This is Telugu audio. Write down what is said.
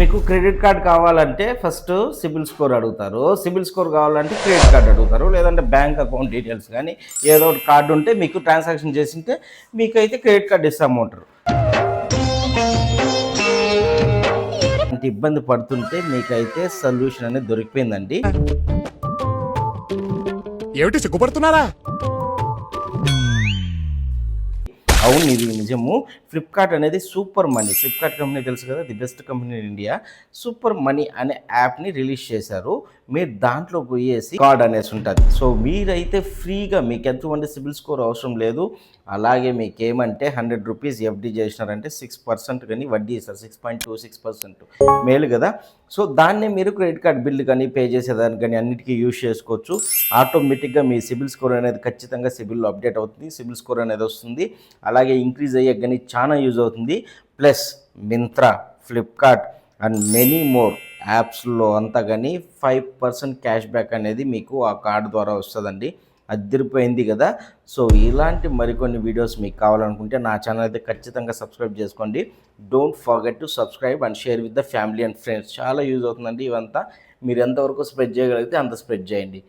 మీకు క్రెడిట్ కార్డ్ కావాలంటే ఫస్ట్ సిబిల్ స్కోర్ అడుగుతారు. సిబిల్ స్కోర్ కావాలంటే క్రెడిట్ కార్డ్ అడుగుతారు. లేదంటే బ్యాంక్ అకౌంట్ డీటెయిల్స్ కానీ ఏదో ఒకటి కార్డు ఉంటే మీకు ట్రాన్సాక్షన్ చేసింటే మీకైతే క్రెడిట్ కార్డ్ ఇస్తామంటారు. అంటే ఇబ్బంది పడుతుంటే మీకైతే సొల్యూషన్ అనేది దొరికిపోయిందండి. ఏమిటి సిగ్గుపడుతున్నారా? అవును, ఇది నిజము. ఫ్లిప్కార్ట్ అనేది సూపర్ మనీ, ఫ్లిప్కార్ట్ కంపెనీ తెలుసు కదా, the best company in India. Super money అనే యాప్ని రిలీజ్ చేశారు. మీరు దాంట్లో పోయేసి కార్డ్ అనేసి ఉంటుంది. సో మీరైతే ఫ్రీగా, మీకు ఎంతమంది సిబిల్ స్కోర్ అవసరం లేదు. అలాగే మీకు ఏమంటే 100 రూపీస్ ఎఫ్డి చేసినారంటే 6% కానీ వడ్డీ ఇస్తారు, 6.26%. మేలు కదా. సో దాన్నే మీరు క్రెడిట్ కార్డ్ బిల్లు కానీ పే చేసేదానికి కానీ అన్నిటికీ యూజ్ చేసుకోవచ్చు. ఆటోమేటిక్గా మీ సిబిల్ స్కోర్ అనేది ఖచ్చితంగా సిబిల్లో అప్డేట్ అవుతుంది, సిబిల్ స్కోర్ అనేది వస్తుంది. అలాగే ఇంక్రీజ్ అయ్యే కానీ చాలా యూజ్ అవుతుంది. Plus Myntra, Flipkart and many more యాప్స్లో అంతా కానీ 5% క్యాష్ బ్యాక్ అనేది మీకు ఆ కార్డు ద్వారా వస్తుందండి. అదిరిపోయింది కదా. సో ఇలాంటి మరికొన్ని వీడియోస్ మీకు కావాలనుకుంటే నా ఛానల్ అయితే ఖచ్చితంగా సబ్స్క్రైబ్ చేసుకోండి. Don't forget to subscribe and share with the family and friends. చాలా యూజ్ అవుతుందండి ఇవంతా. మీరు ఎంతవరకు స్ప్రెడ్ చేయగలిగితే అంత స్ప్రెడ్ చేయండి.